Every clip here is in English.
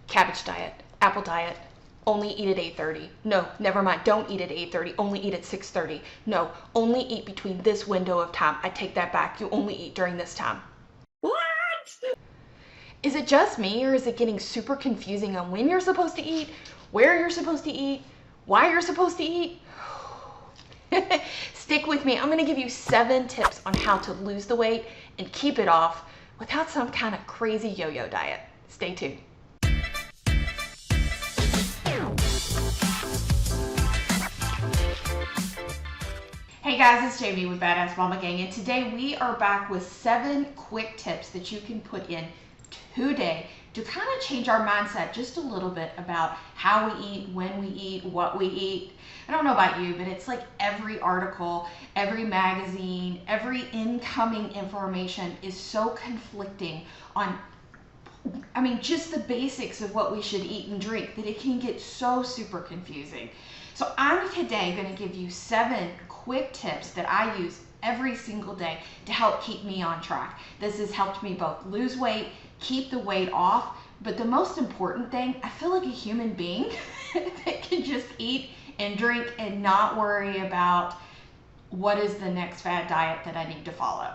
cabbage diet, apple diet, only eat at 8:30. No, never mind, don't eat at 8:30, only eat at 6:30. No, only eat between this window of time. I take that back, you only eat during this time. What? Is it just me, or is it getting super confusing on when you're supposed to eat, where you're supposed to eat, why you're supposed to eat? Stick with me. I'm going to give you 7 tips on how to lose the weight and keep it off without some kind of crazy yo-yo diet. Stay tuned. Hey guys, it's Jamie with Badass Mama Gang, and today we are back with 7 quick tips that you can put in today to kind of change our mindset just a little bit about how we eat, when we eat, what we eat. I don't know about you, but it's like every article, every magazine, every incoming information is so conflicting on, just the basics of what we should eat and drink that it can get so super confusing. So I'm today going to give you 7 quick tips that I use every single day to help keep me on track. This has helped me both lose weight, keep the weight off, but the most important thing, I feel like a human being that can just eat and drink and not worry about what is the next fad diet that I need to follow.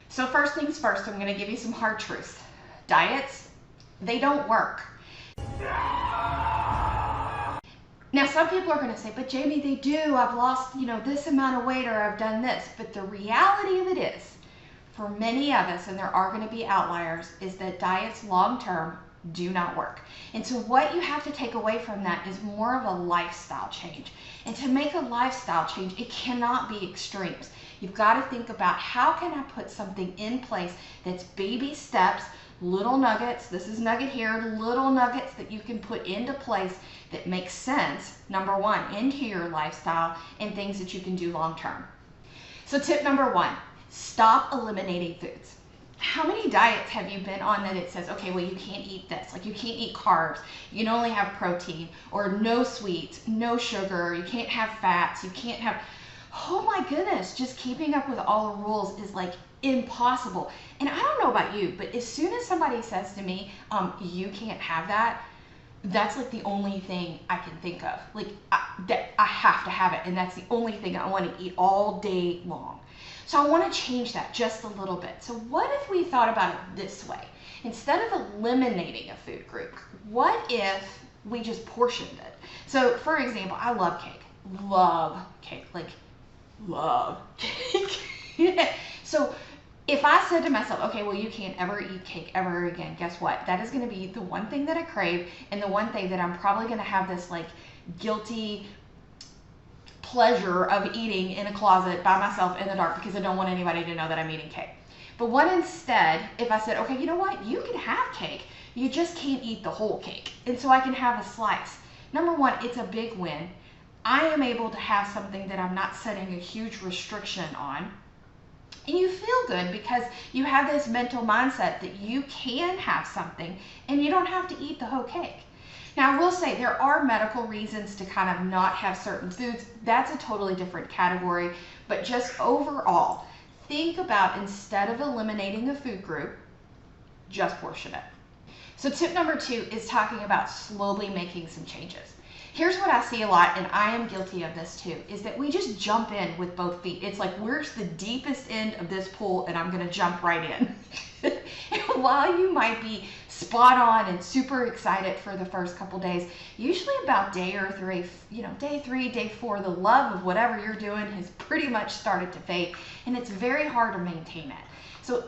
So first things first, I'm going to give you some hard truths. Diets, they don't work. Now, some people are going to say, but Jamie, they do. I've lost, this amount of weight, or I've done this. But the reality of it is, for many of us, and there are going to be outliers, is that diets long-term do not work. And so what you have to take away from that is more of a lifestyle change. And to make a lifestyle change, it cannot be extremes. You've got to think about, how can I put something in place that's baby steps, little nuggets, this is nugget here, little nuggets that you can put into place that make sense, number 1, into your lifestyle, and things that you can do long term. So tip number 1, stop eliminating foods. How many diets have you been on that it says, okay, well, you can't eat this, like you can't eat carbs, you can only have protein, or no sweets, no sugar, you can't have fats, you can't have, oh my goodness, just keeping up with all the rules is like impossible. And I don't know about you, but as soon as somebody says to me, you can't have that, that's like the only thing I can think of. Like that I have to have it, and that's the only thing I want to eat all day long. So I want to change that just a little bit. So what if we thought about it this way? Instead of eliminating a food group, what if we just portioned it? So for example, I love cake. Love cake. Like, love cake. So if I said to myself, okay, well, you can't ever eat cake ever again, guess what? That is going to be the one thing that I crave, and the one thing that I'm probably going to have this like guilty pleasure of eating in a closet by myself in the dark because I don't want anybody to know that I'm eating cake. But what instead, if I said, okay, you know what? You can have cake. You just can't eat the whole cake. And so I can have a slice. Number 1, it's a big win. I am able to have something that I'm not setting a huge restriction on. And you feel good because you have this mental mindset that you can have something and you don't have to eat the whole cake. Now, I will say there are medical reasons to kind of not have certain foods. That's a totally different category. But just overall, think about, instead of eliminating a food group, just portion it. So tip number 2 is talking about slowly making some changes. Here's what I see a lot, and I am guilty of this too, is that we just jump in with both feet. It's like, where's the deepest end of this pool, and I'm going to jump right in. And while you might be spot on and super excited for the first couple days, usually about day 3, day 4, the love of whatever you're doing has pretty much started to fade, and it's very hard to maintain it. So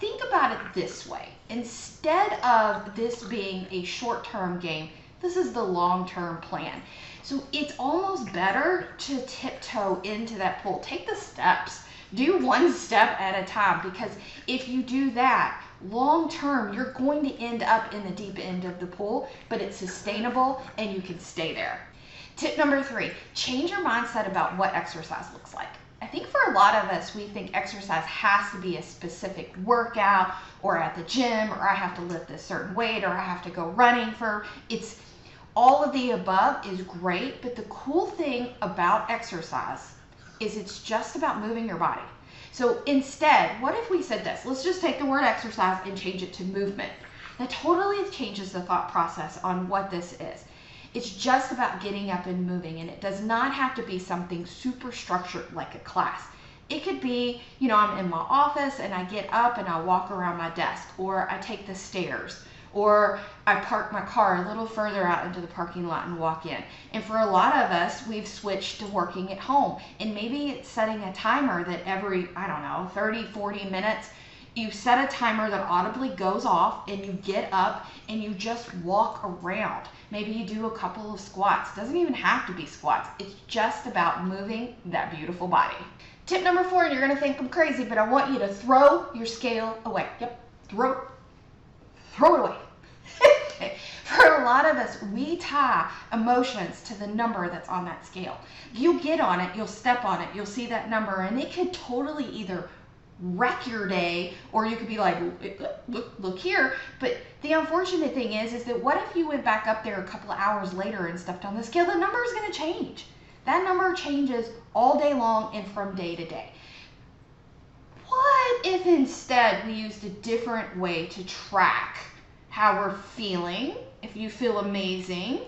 think about it this way. Instead of this being a short-term game, this is the long-term plan. So it's almost better to tiptoe into that pool. Take the steps. Do one step at a time, because if you do that, long-term, you're going to end up in the deep end of the pool, but it's sustainable and you can stay there. Tip number 3, change your mindset about what exercise looks like. I think for a lot of us, we think exercise has to be a specific workout, or at the gym, or I have to lift this certain weight, or I have to go running it's all of the above is great, but the cool thing about exercise is it's just about moving your body. So instead, what if we said this? Let's just take the word exercise and change it to movement. That totally changes the thought process on what this is. It's just about getting up and moving, and it does not have to be something super structured like a class. It could be, I'm in my office and I get up and I walk around my desk, or I take the stairs, or I park my car a little further out into the parking lot and walk in. And for a lot of us, we've switched to working at home, and maybe it's setting a timer that every, 30, 40 minutes, you set a timer that audibly goes off, and you get up and you just walk around. Maybe you do a couple of squats. It doesn't even have to be squats. It's just about moving that beautiful body. Tip number 4, and you're going to think I'm crazy, but I want you to throw your scale away. Yep, throw it away. For a lot of us, we tie emotions to the number that's on that scale. You get on it, you'll step on it, you'll see that number, and it could totally either wreck your day, or you could be like, look here. But the unfortunate thing is that what if you went back up there a couple of hours later and stepped on the scale? The number is going to change. That number changes all day long and from day to day. What if instead we used a different way to track how we're feeling? If you feel amazing,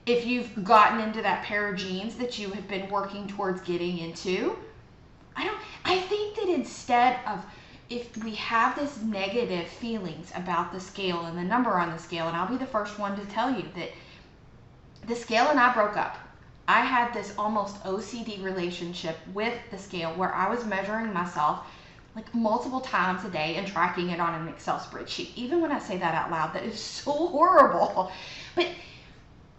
if you've gotten into that pair of jeans that you have been working towards getting into, I think that instead of, if we have this negative feelings about the scale and the number on the scale, and I'll be the first one to tell you that the scale and I broke up. I had this almost OCD relationship with the scale where I was measuring myself like multiple times a day and tracking it on an Excel spreadsheet. Even when I say that out loud, that is so horrible. But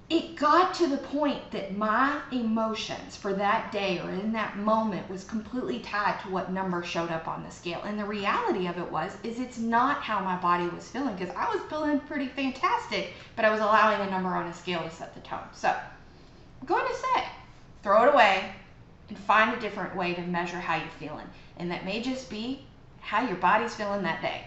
it got to the point that my emotions for that day or in that moment was completely tied to what number showed up on the scale. And the reality of it is it's not how my body was feeling, because I was feeling pretty fantastic, but I was allowing a number on a scale to set the tone. So I'm going to say, throw it away and find a different way to measure how you're feeling. And that may just be how your body's feeling that day.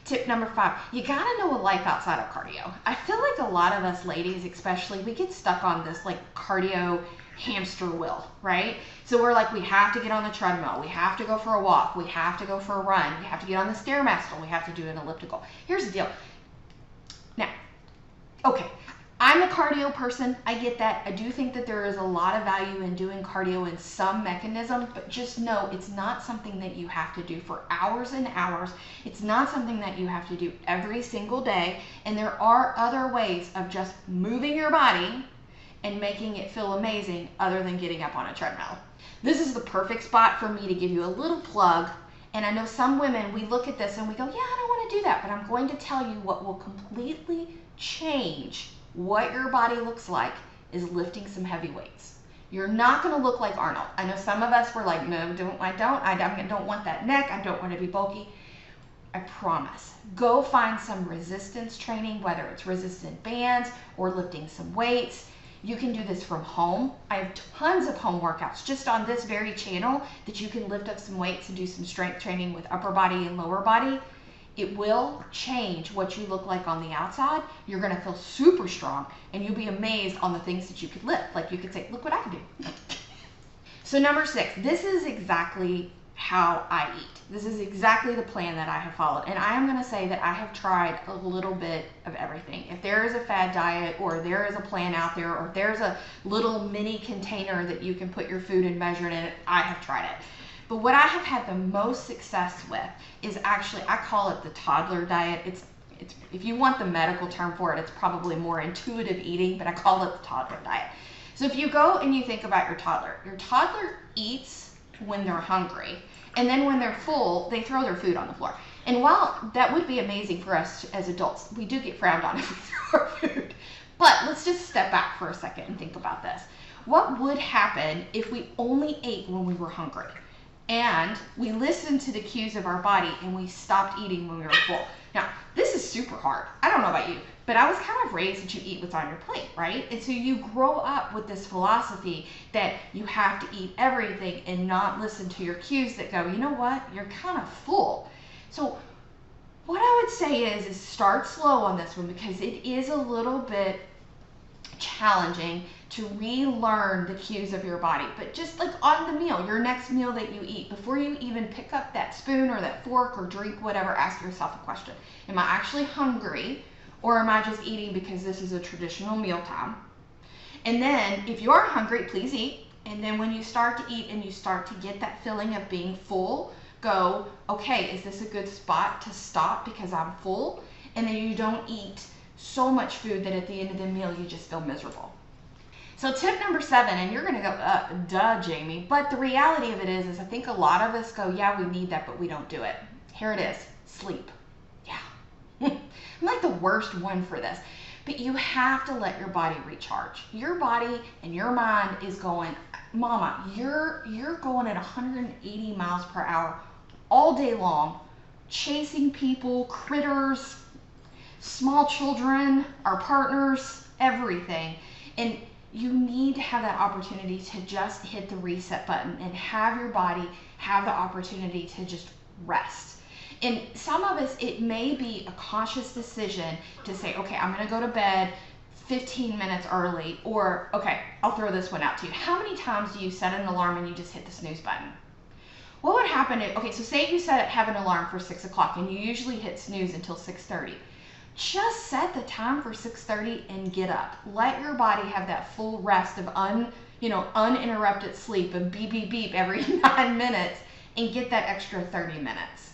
Tip number 5, you gotta know a life outside of cardio. I feel like a lot of us ladies especially, we get stuck on this like cardio hamster wheel, right? So we're like, we have to get on the treadmill, we have to go for a walk, we have to go for a run, we have to get on the Stairmaster, we have to do an elliptical. Here's the deal. Now, okay, I'm a cardio person, I get that. I do think that there is a lot of value in doing cardio in some mechanism, but just know it's not something that you have to do for hours and hours. It's not something that you have to do every single day, and there are other ways of just moving your body and making it feel amazing other than getting up on a treadmill. This is the perfect spot for me to give you a little plug. And I know some women, we look at this and we go, yeah, I don't want to do that, but I'm going to tell you what will completely change what your body looks like is lifting some heavy weights. You're not going to look like Arnold. I know some of us were like, no, I don't want that neck. I don't want to be bulky. I promise. Go find some resistance training, whether it's resistant bands or lifting some weights. You can do this from home. I have tons of home workouts just on this very channel that you can lift up some weights and do some strength training with upper body and lower body. It will change what you look like on the outside. You're going to feel super strong, and you'll be amazed on the things that you could lift. Like you could say, look what I can do. So number 6, this is exactly how I eat. This is exactly the plan that I have followed. And I am going to say that I have tried a little bit of everything. If there is a fad diet, or there is a plan out there, or there's a little mini container that you can put your food and measure it in it, I have tried it. But what I have had the most success with is actually, I call it the toddler diet. It's if you want the medical term for it, it's probably more intuitive eating, but I call it the toddler diet. So if you go and you think about your toddler eats when they're hungry, and then when they're full, they throw their food on the floor. And while that would be amazing for us as adults, we do get frowned on if we throw our food. But let's just step back for a second and think about this. What would happen if we only ate when we were hungry? And we listened to the cues of our body and we stopped eating when we were full. Now, this is super hard. I don't know about you, but I was kind of raised that you eat what's on your plate, right? And so you grow up with this philosophy that you have to eat everything and not listen to your cues that go, you know what, you're kind of full. So what I would say is start slow on this one, because it is a little bit challenging to relearn the cues of your body. But just like on the meal, your next meal that you eat, before you even pick up that spoon or that fork or drink whatever, ask yourself a question. Am I actually hungry, Or am I just eating because this is a traditional mealtime? And then if you are hungry, please eat. And then when you start to eat and you start to get that feeling of being full, go, okay, is this a good spot to stop because I'm full? And then you don't eat so much food that at the end of the meal you just feel miserable. So tip number 7, and you're gonna go, duh, Jamie, but the reality of it is I think a lot of us go, yeah, we need that, but we don't do it. Here it is, sleep. Yeah. I'm like the worst one for this. But you have to let your body recharge. Your body and your mind is going, mama, you're going at 180 miles per hour all day long, chasing people, critters, small children, our partners, everything. And you need to have that opportunity to just hit the reset button and have your body have the opportunity to just rest. And some of us, it may be a conscious decision to say, okay, I'm going to go to bed 15 minutes early, or okay, I'll throw this one out to you. How many times do you set an alarm and you just hit the snooze button? What would happen if, okay, so say you have an alarm for 6 o'clock and you usually hit snooze until 6:30. Just set the time for 6:30 and get up. Let your body have that full rest of uninterrupted sleep of beep, beep, beep every 9 minutes, and get that extra 30 minutes.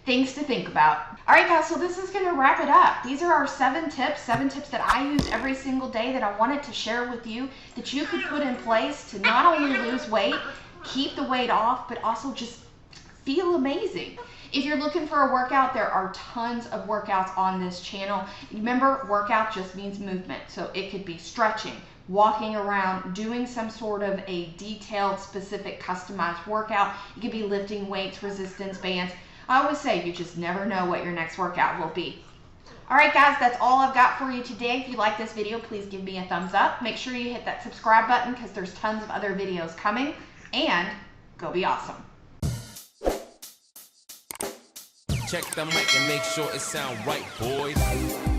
Things to think about. All right, guys, so this is going to wrap it up. These are our 7 tips that I use every single day that I wanted to share with you, that you could put in place to not only lose weight, keep the weight off, but also just feel amazing. If you're looking for a workout, there are tons of workouts on this channel. Remember, workout just means movement. So it could be stretching, walking around, doing some sort of a detailed, specific, customized workout. It could be lifting weights, resistance bands. I always say you just never know what your next workout will be. All right, guys, that's all I've got for you today. If you like this video, please give me a thumbs up. Make sure you hit that subscribe button because there's tons of other videos coming. And go be awesome. Check the mic and make sure it sound right, boys.